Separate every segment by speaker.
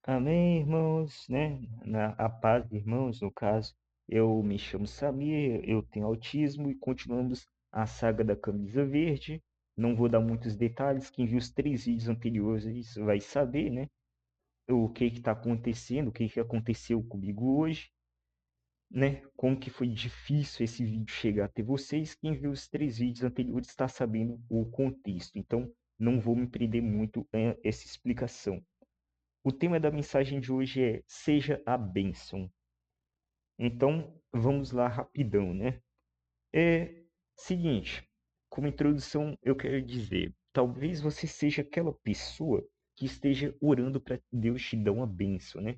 Speaker 1: Amém, irmãos, né? A paz, irmãos, no caso, eu me chamo Samir, eu tenho autismo e continuamos a saga da camisa verde. Não vou dar muitos detalhes, quem viu os 3 vídeos anteriores vai saber, né? O que está acontecendo, o que que aconteceu comigo hoje, né? Como que foi difícil esse vídeo chegar até vocês. Quem viu os 3 vídeos anteriores está sabendo o contexto, então não vou me prender muito a essa explicação. O tema da mensagem de hoje é Seja a bênção. Então, vamos lá rapidão, né? É seguinte, como introdução, eu quero dizer, talvez você seja aquela pessoa que esteja orando para Deus te dar uma bênção, né?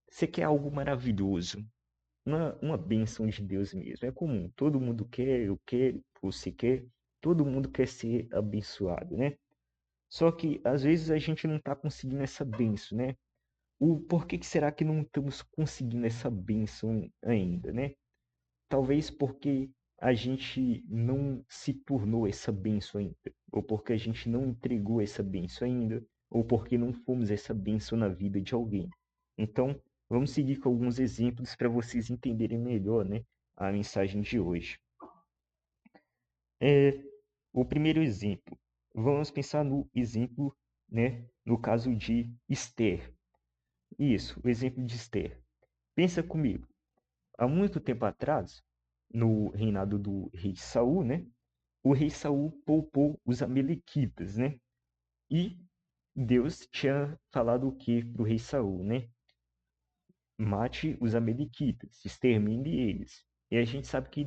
Speaker 1: Você quer algo maravilhoso, uma bênção de Deus mesmo. É comum, todo mundo quer, eu quero, você quer, todo mundo quer ser abençoado, né? Só que às vezes a gente não está conseguindo essa bênção, né? O porquê que será que não estamos conseguindo essa bênção ainda, né? Talvez porque a gente não se tornou essa bênção ainda, ou porque a gente não entregou essa bênção ainda, ou porque não fomos essa bênção na vida de alguém. Então, vamos seguir com alguns exemplos para vocês entenderem melhor, né, a mensagem de hoje. É, o primeiro exemplo, vamos pensar no exemplo, né, no caso de Esther. Isso, o exemplo de Esther. Pensa comigo, há muito tempo atrás, no reinado do rei Saul, né? O rei Saul poupou os amalequitas, né? E Deus tinha falado o que pro rei Saul, né? Mate os amalequitas, extermine eles. E a gente sabe que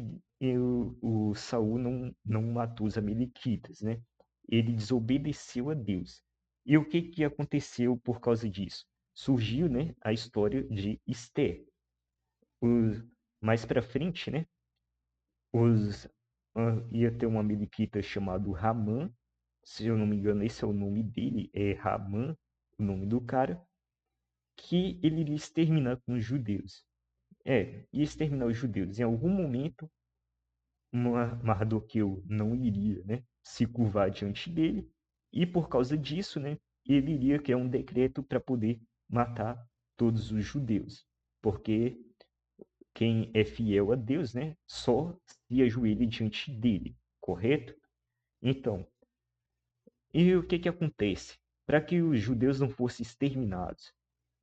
Speaker 1: o Saul não matou os amalequitas, né? Ele desobedeceu a Deus. E o que que aconteceu por causa disso? Surgiu, né, a história de Esther. Os, mais para frente, né? Os, ia ter uma miliquita chamado Raman, se eu não me engano, esse é o nome dele, é Raman, o nome do cara, que ele iria exterminar com os judeus. Ia exterminar os judeus. Em algum momento, Mardoqueu não iria, né, se curvar diante dele, e por causa disso, né, ele iria criar um decreto para poder matar todos os judeus, porque quem é fiel a Deus, né, só se ajoelha diante dele, correto? Então, e o que que acontece? Para que os judeus não fossem exterminados,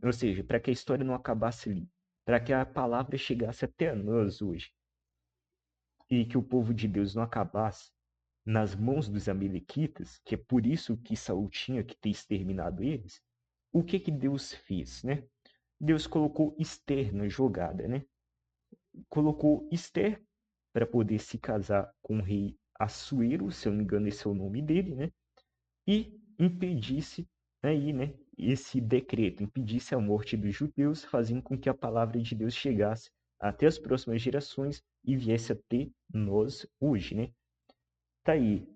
Speaker 1: ou seja, para que a história não acabasse ali, para que a palavra chegasse até nós hoje, e que o povo de Deus não acabasse nas mãos dos amalequitas, que é por isso que Saul tinha que ter exterminado eles, o que que Deus fez, né? Deus colocou Esther na jogada, né? Colocou Esther para poder se casar com o rei Assuero, se eu não me engano esse é o nome dele, né? E impedisse aí, né, esse decreto, impedisse a morte dos judeus, fazendo com que a palavra de Deus chegasse até as próximas gerações e viesse até nós hoje, né? Tá aí,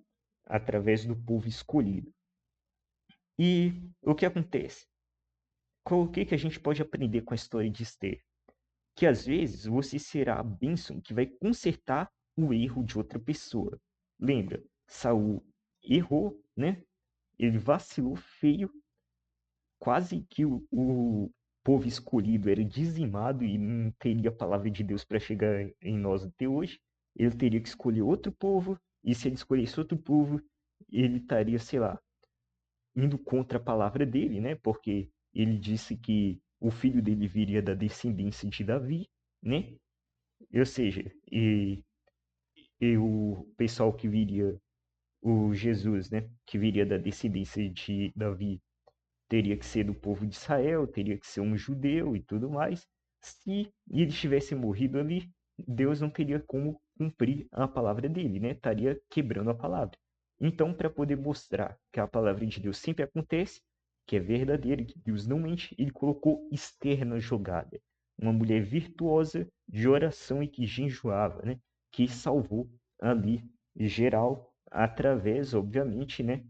Speaker 1: através do povo escolhido. E o que acontece? O que que a gente pode aprender com a história de Esther? Que às vezes você será a bênção que vai consertar o erro de outra pessoa. Lembra, Saul errou, né? Ele vacilou feio, quase que o povo escolhido era dizimado e não teria a palavra de Deus para chegar em nós até hoje. Ele teria que escolher outro povo, e se ele escolhesse outro povo, ele estaria, sei lá, indo contra a palavra dele, né? Porque ele disse que o filho dele viria da descendência de Davi, né? Ou seja, e o pessoal que viria, o Jesus, né? Que viria da descendência de Davi, teria que ser do povo de Israel, teria que ser um judeu e tudo mais. Se ele tivesse morrido ali, Deus não teria como cumprir a palavra dele, né? Estaria quebrando a palavra. Então, para poder mostrar que a palavra de Deus sempre acontece, que é verdadeira, que Deus não mente, ele colocou Esther na jogada. Uma mulher virtuosa de oração e que jejuava, né? Que salvou ali geral através, obviamente, né?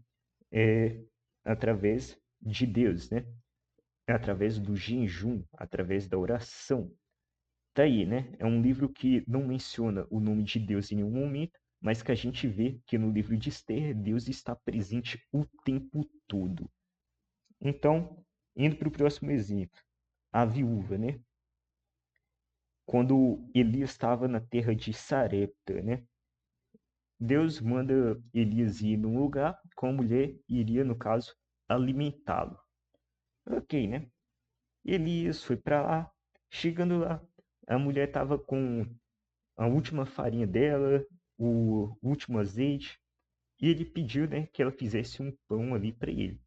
Speaker 1: É, através de Deus, né? Através do jejum, através da oração. Tá aí, né? É um livro que não menciona o nome de Deus em nenhum momento, mas que a gente vê que no livro de Esther, Deus está presente o tempo todo. Então, Indo para o próximo exemplo, a viúva, né? Quando Elias estava na terra de Sarepta, né? Deus manda Elias ir num lugar com a mulher e iria, no caso, alimentá-lo. Ok, né? Elias foi para lá. Chegando lá, a mulher estava com a última farinha dela, o último azeite, e ele pediu, né, que ela fizesse um pão ali para ele.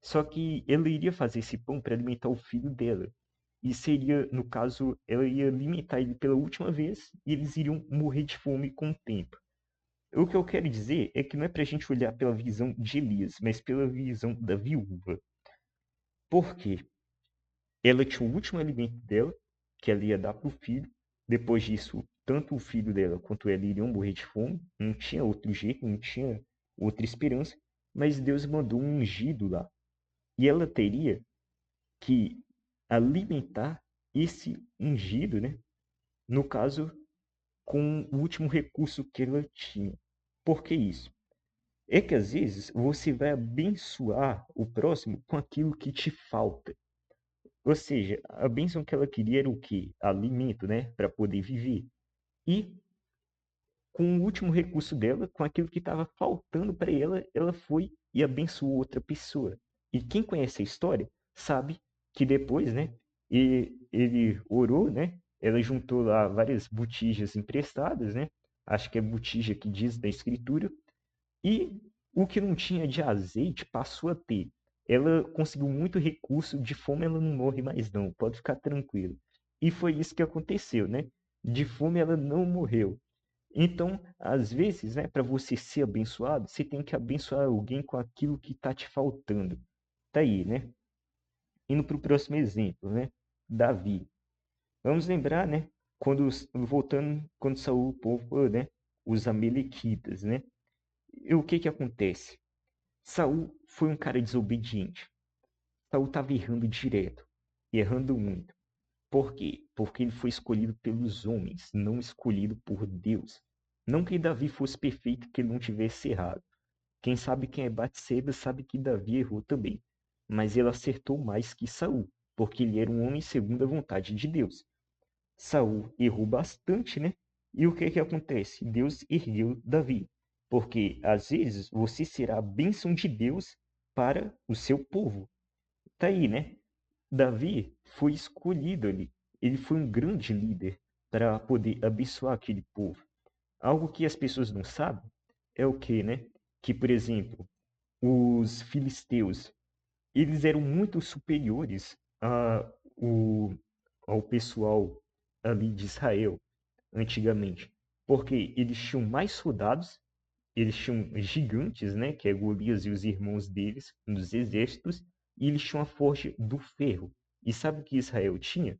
Speaker 1: Só que ela iria fazer esse pão para alimentar o filho dela. E seria, no caso, ela ia alimentar ele pela última vez e eles iriam morrer de fome com o tempo. O que eu quero dizer é que não é para a gente olhar pela visão de Elias, mas pela visão da viúva. Por quê? Ela tinha o último alimento dela, que ela ia dar para o filho. Depois disso, tanto o filho dela quanto ela iriam morrer de fome. Não tinha outro jeito, não tinha outra esperança. Mas Deus mandou um ungido lá. E ela teria que alimentar esse ungido, né? No caso, com o último recurso que ela tinha. Por que isso? É que às vezes você vai abençoar o próximo com aquilo que te falta. Ou seja, a bênção que ela queria era o quê? Alimento, né? Para poder viver. E com o último recurso dela, com aquilo que estava faltando para ela, ela foi e abençoou outra pessoa. E quem conhece a história sabe que depois, né? Ele orou, né? Ela juntou lá várias botijas emprestadas, né? Acho que é botija que diz da escritura. E o que não tinha de azeite passou a ter. Ela conseguiu muito recurso, de fome ela não morre mais não, pode ficar tranquilo. E foi isso que aconteceu, né? De fome ela não morreu. Então, às vezes, né, para você ser abençoado, você tem que abençoar alguém com aquilo que está te faltando. Tá aí, né? Indo para o próximo exemplo, né? Davi. Vamos lembrar, né? Quando Saul povoou, né? Os amalequitas, né? E o que que acontece? Saul foi um cara desobediente. Saul estava errando direto, errando muito. Por quê? Porque ele foi escolhido pelos homens, não escolhido por Deus. Não que Davi fosse perfeito, que ele não tivesse errado. Quem é Batseba sabe que Davi errou também. Mas ele acertou mais que Saul, porque ele era um homem segundo a vontade de Deus. Saul errou bastante, né? E o que que acontece? Deus ergueu Davi. Porque às vezes você será a bênção de Deus para o seu povo. Tá aí, né? Davi foi escolhido ali. Ele foi um grande líder para poder abençoar aquele povo. Algo que as pessoas não sabem é o que, né? Que, por exemplo, os filisteus, eles eram muito superiores o, ao pessoal ali de Israel antigamente, porque eles tinham mais soldados, eles tinham gigantes, né, que é Golias e os irmãos deles, nos exércitos, e eles tinham a forja do ferro. E sabe o que Israel tinha?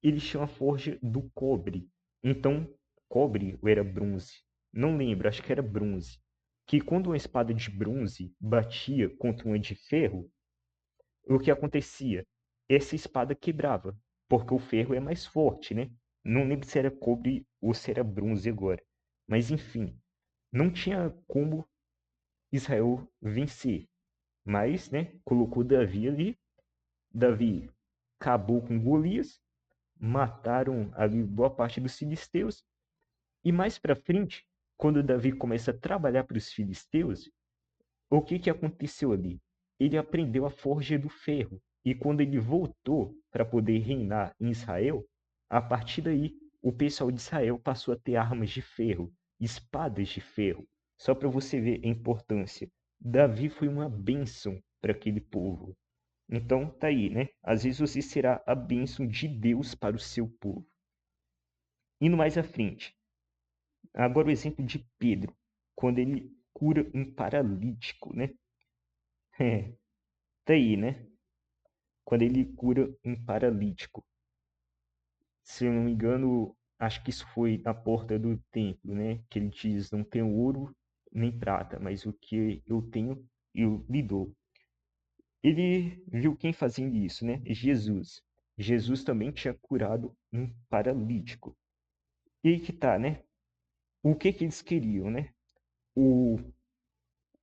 Speaker 1: Eles tinham a forja do cobre. Então, cobre ou era bronze? Não lembro, acho que era bronze. Que quando uma espada de bronze batia contra uma de ferro, o que acontecia? Essa espada quebrava, porque o ferro é mais forte, né? Não lembro se era cobre ou se era bronze agora. Mas enfim, não tinha como Israel vencer. Mas, né, colocou Davi ali. Davi acabou com Golias, mataram ali boa parte dos filisteus. E mais para frente, quando Davi começa a trabalhar para os filisteus, o que que aconteceu ali? Ele aprendeu a forja do ferro. E quando ele voltou para poder reinar em Israel, a partir daí o pessoal de Israel passou a ter armas de ferro, espadas de ferro. Só para você ver a importância. Davi foi uma bênção para aquele povo. Então tá aí, né? Às vezes você será a bênção de Deus para o seu povo. Indo mais à frente. Agora o exemplo de Pedro, quando ele cura um paralítico, né? Tá aí, né? Quando ele cura um paralítico. Se eu não me engano, acho que isso foi na porta do templo, né? Que ele diz: não tenho ouro nem prata, mas o que eu tenho eu lhe dou. Ele viu quem fazendo isso, né? Jesus. Jesus também tinha curado um paralítico. E aí que tá, né? O que que eles queriam, né? O,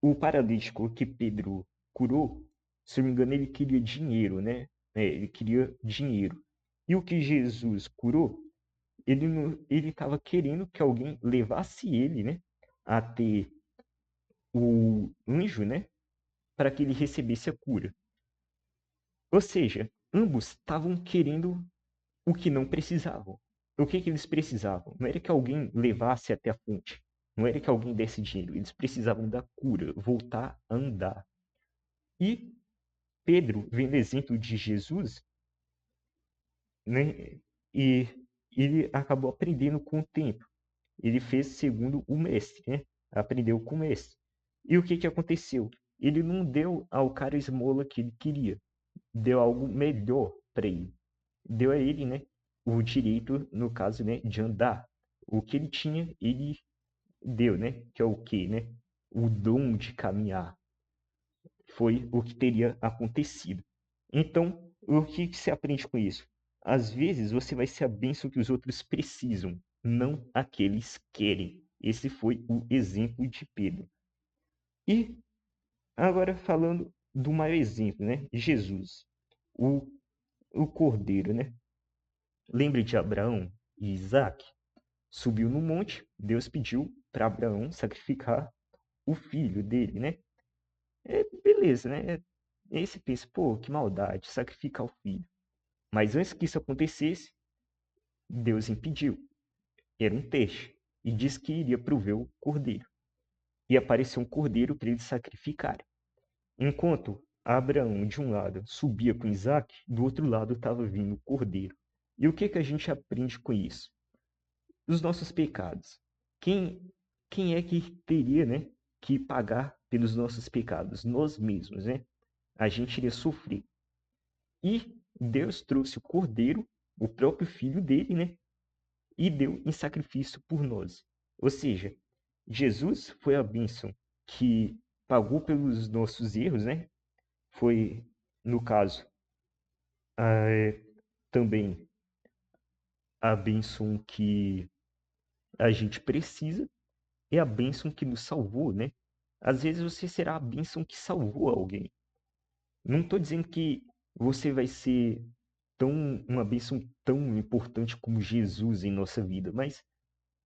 Speaker 1: o paralítico que Pedro curou, se eu não me engano, ele queria dinheiro, né? né? Ele queria dinheiro. E o que Jesus curou, ele estava querendo que alguém levasse ele, né, a ter o anjo, né, para que ele recebesse a cura. Ou seja, ambos estavam querendo o que não precisavam. O que eles precisavam? Não era que alguém levasse até a fonte. Não era que alguém desse dinheiro. Eles precisavam da cura, voltar a andar. E Pedro, vendo o exemplo de Jesus, né, e ele acabou aprendendo com o tempo. Ele fez segundo o mestre, né? Aprendeu com o mestre. E o que que aconteceu? Ele não deu ao cara a esmola que ele queria. Deu algo melhor para ele. Deu a ele, né, o direito, no caso, né, de andar. O que ele tinha, ele deu, né? Que é o quê, né? O dom de caminhar. Foi o que teria acontecido. Então, o que que se aprende com isso? Às vezes você vai ser a bênção que os outros precisam, não a que eles querem. Esse foi o exemplo de Pedro. E agora falando do maior exemplo, né? Jesus, o, o cordeiro, né? Lembre de Abraão e Isaac? Subiu no monte, Deus pediu para Abraão sacrificar o filho dele, né? Beleza, né? E aí você pensa, pô, que maldade, sacrificar o filho. Mas antes que isso acontecesse, Deus impediu. Era um teste. E disse que iria prover o cordeiro. E apareceu um cordeiro para eles sacrificarem. Enquanto Abraão, de um lado, subia com Isaac, do outro lado estava vindo o cordeiro. E o que, que a gente aprende com isso? Os nossos pecados. Quem, quem é que teria, né, que pagar pelos nossos pecados? Nós mesmos, né? A gente iria sofrer. E Deus trouxe o cordeiro, o próprio filho dele, né? E deu em sacrifício por nós. Ou seja, Jesus foi a bênção que pagou pelos nossos erros, né? Foi, no caso, também a bênção que a gente precisa e a bênção que nos salvou, né? Às vezes você será a bênção que salvou alguém. Não estou dizendo que você vai ser uma bênção tão importante como Jesus em nossa vida, mas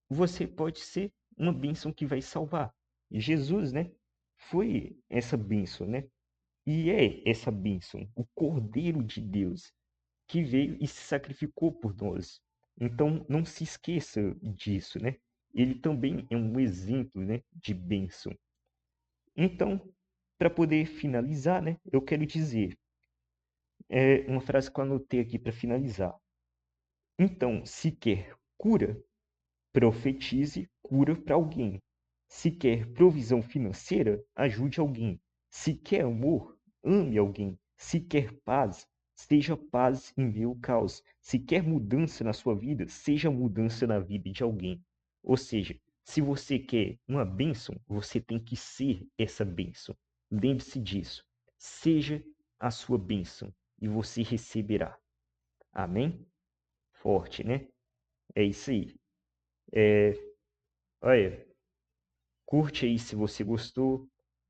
Speaker 1: você pode ser uma bênção que vai salvar. E Jesus, né, foi essa bênção, né? E é essa bênção, o Cordeiro de Deus, que veio e se sacrificou por nós. Então, não se esqueça disso, né? Ele também é um exemplo, né, de bênção. Então, para poder finalizar, né, eu quero dizer uma frase que eu anotei aqui para finalizar. Então, se quer cura, profetize cura para alguém. Se quer provisão financeira, ajude alguém. Se quer amor, ame alguém. Se quer paz, seja paz em meio ao caos. Se quer mudança na sua vida, seja mudança na vida de alguém. Ou seja, se você quer uma bênção, você tem que ser essa bênção. Lembre-se disso. Seja a sua bênção e você receberá. Amém? Forte, né? É isso aí. Olha, curte aí se você gostou,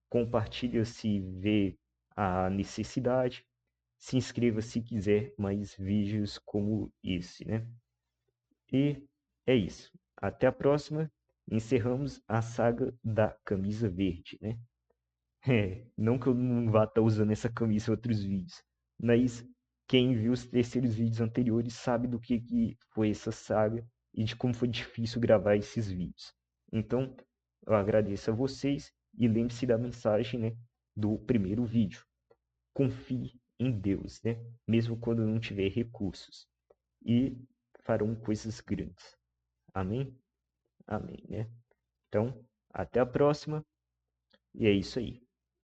Speaker 1: compartilha se vê a necessidade, se inscreva se quiser mais vídeos como esse, né? E é isso. Até a próxima. Encerramos a saga da camisa verde, né? Não que eu não vá estar usando essa camisa em outros vídeos, mas quem viu os terceiros vídeos anteriores sabe do que foi essa saga e de como foi difícil gravar esses vídeos. Então, eu agradeço a vocês e lembre-se da mensagem, né, do primeiro vídeo. Confie em Deus, né, mesmo quando não tiver recursos, e farão coisas grandes. Amém? Amém, né? Então, até a próxima, e é isso aí.